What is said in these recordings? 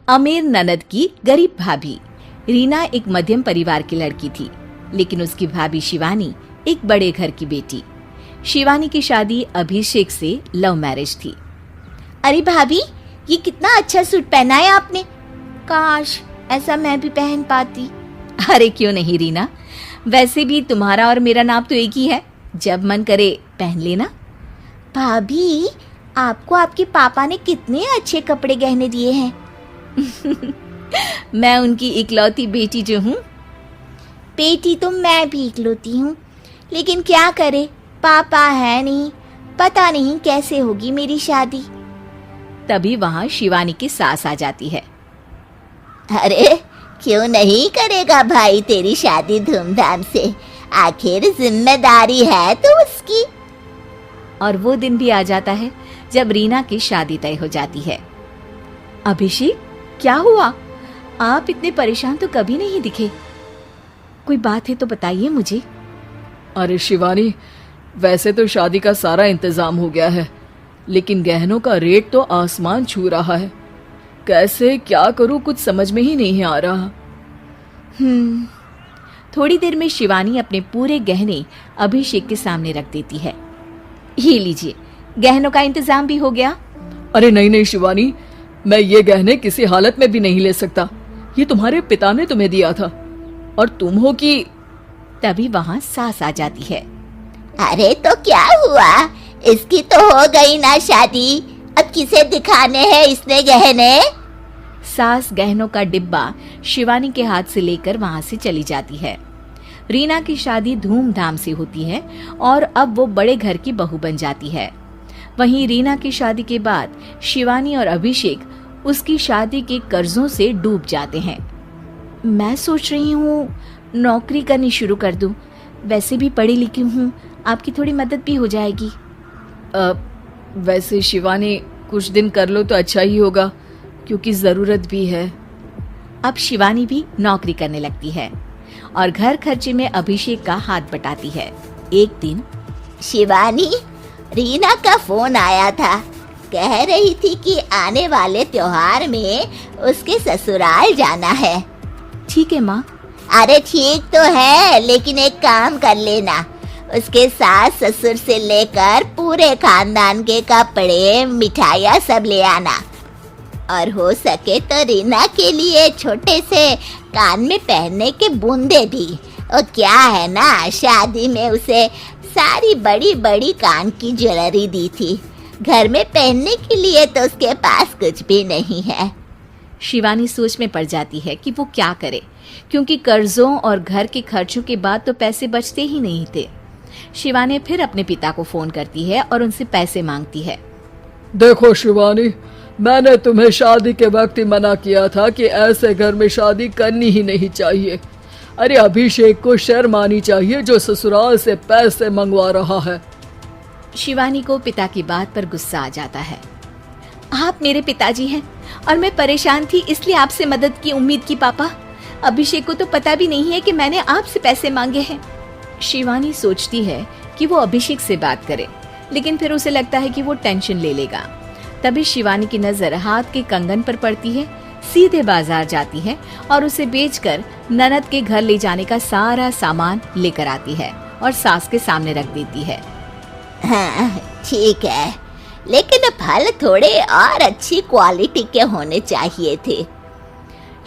अमीर ननद की गरीब भाभी। रीना एक मध्यम परिवार की लड़की थी, लेकिन उसकी भाभी शिवानी एक बड़े घर की बेटी। शिवानी की शादी अभिषेक से लव मैरिज थी। अरे भाभी, ये कितना अच्छा सूट पहना है आपने। काश ऐसा मैं भी पहन पाती। अरे क्यों नहीं रीना, वैसे भी तुम्हारा और मेरा नाम तो एक ही है, जब मन करे पहन लेना। भाभी, आपको आपके पापा ने कितने अच्छे कपड़े गहने दिए हैं। मैं उनकी इकलौती बेटी जो हूँ। बेटी तो मैं भी इकलौती हूँ, लेकिन क्या करे, पापा है नहीं, पता नहीं कैसे होगी मेरी शादी। तभी वहाँ शिवानी की सास आ जाती है। अरे क्यों नहीं करेगा भाई तेरी शादी धूमधाम से, आखिर जिम्मेदारी है तो उसकी। और वो दिन भी आ जाता है जब रीना की शादी तय हो जाती है। अभिषेक, क्या हुआ? आप इतने परेशान तो कभी नहीं दिखे। कोई बात है तो बताइए मुझे। अरे शिवानी, वैसे तो शादी का सारा इंतजाम हो गया है, लेकिन गहनों का रेट तो आसमान छू रहा है। कैसे क्या करूं, कुछ समझ में ही नहीं आ रहा। थोड़ी देर में शिवानी अपने पूरे गहने अभिषेक के सामने रख देती है। ये लीजिए, गहनों का इंतजाम भी हो गया। अरे नहीं नहीं शिवानी, मैं ये गहने किसी हालत में भी नहीं ले सकता। ये तुम्हारे पिता ने तुम्हें दिया था, और तुम हो कि। तभी वहाँ सास आ जाती है। अरे तो क्या हुआ, इसकी तो हो गई ना शादी, अब किसे दिखाने हैं इसने गहने। सास गहनों का डिब्बा शिवानी के हाथ से लेकर वहाँ से चली जाती है। रीना की शादी धूमधाम से होती है और अब वो बड़े घर की बहू बन जाती है। वहीं रीना की शादी के बाद शिवानी और अभिषेक उसकी शादी के कर्जों से डूब जाते हैं। मैं सोच रही हूँ नौकरी करनी शुरू कर दूँ, वैसे भी पढ़ी लिखी हूँ, आपकी थोड़ी मदद भी हो जाएगी। वैसे शिवानी, कुछ दिन कर लो तो अच्छा ही होगा, क्योंकि जरूरत भी है। अब शिवानी भी नौकरी करने लगती है और घर खर्चे में अभिषेक का हाथ बटाती है। एक दिन शिवानी, रीना का फोन आया था, कह रही थी कि आने वाले त्योहार में उसके ससुराल जाना है। ठीक है माँ। अरे ठीक तो है, लेकिन एक काम कर लेना, उसके सास ससुर से लेकर पूरे खानदान के कपड़े मिठाइयाँ सब ले आना, और हो सके तो रीना के लिए छोटे से कान में पहनने के बूंदे भी। और क्या है ना, शादी में उसे सारी बड़ी बड़ी कान की ज्वेलरी दी थी, घर में पहनने के लिए तो उसके पास कुछ भी नहीं है। शिवानी सोच में पड़ जाती है कि वो क्या करे, क्योंकि कर्जों और घर के खर्चों के बाद तो पैसे बचते ही नहीं थे। शिवानी फिर अपने पिता को फोन करती है और उनसे पैसे मांगती है। देखो शिवानी, मैंने तुम्हें शादी के वक्त ही मना किया था कि ऐसे घर में शादी करनी ही नहीं चाहिए। अरे अभिषेक को शर्म आनी चाहिए जो ससुराल से पैसे मंगवा रहा है। शिवानी को पिता की बात पर गुस्सा आ जाता है। आप मेरे पिताजी हैं और मैं परेशान थी, इसलिए आपसे मदद की उम्मीद की पापा। अभिषेक को तो पता भी नहीं है कि मैंने आपसे पैसे मांगे हैं। शिवानी सोचती है कि वो अभिषेक से बात करे, लेकिन फिर उसे लगता है कि वो टेंशन ले लेगा। तभी शिवानी की नजर हाथ के कंगन पर पड़ती है, सीधे बाजार जाती है और उसे बेचकर ननद के घर ले जाने का सारा सामान लेकर आती है और सास के सामने रख देती है। हाँ ठीक है, लेकिन फल थोड़े और अच्छी क्वालिटी के होने चाहिए थे।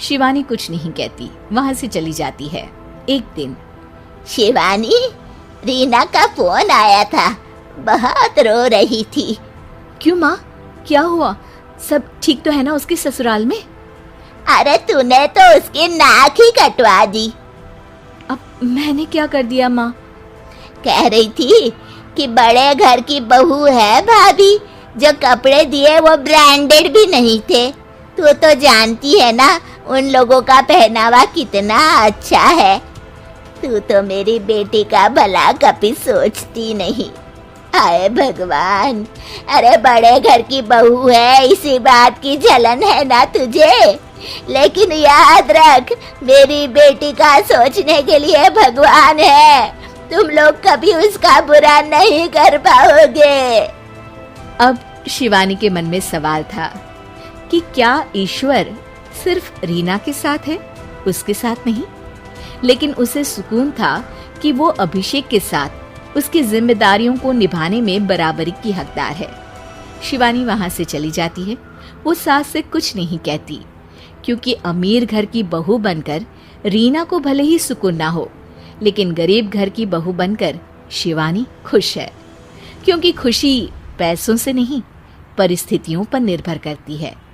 शिवानी कुछ नहीं कहती, वहाँ से चली जाती है। एक दिन शिवानी, रीना का फोन आया था, बहुत रो रही थी। क्यों माँ, क्या हुआ? सब ठीक तो है ना उसके ससुराल में? अरे तूने तो उसकी नाक ही कटवा दी। अब मैंने क्या कर दिया माँ? कह रही थी कि बड़े घर की बहू है भाभी, जो कपड़े दिए वो ब्रांडेड भी नहीं थे। तू तो जानती है ना उन लोगों का पहनावा कितना अच्छा है। तू तो मेरी बेटी का भला कभी सोचती नहीं। हाय भगवान, अरे बड़े घर की बहू है, इसी बात की जलन है ना तुझे, लेकिन याद रख मेरी बेटी का सोचने के लिए भगवान है, तुम लोग कभी उसका बुरा नहीं कर पाओगे। अब शिवानी के मन में सवाल था कि क्या ईश्वर सिर्फ रीना के साथ है, उसके साथ नहीं। लेकिन उसे सुकून था कि वो अभिषेक के साथ उसकी जिम्मेदारियों को निभाने में बराबरी की हकदार है। शिवानी वहां से चली जाती है। वो सास से कुछ नहीं कहती, क्योंकि अमीर घर की बहू बनकर रीना को भले ही सुकून ना हो, लेकिन गरीब घर की बहू बनकर शिवानी खुश है। क्योंकि खुशी पैसों से नहीं, परिस्थितियों पर निर्भर करती है।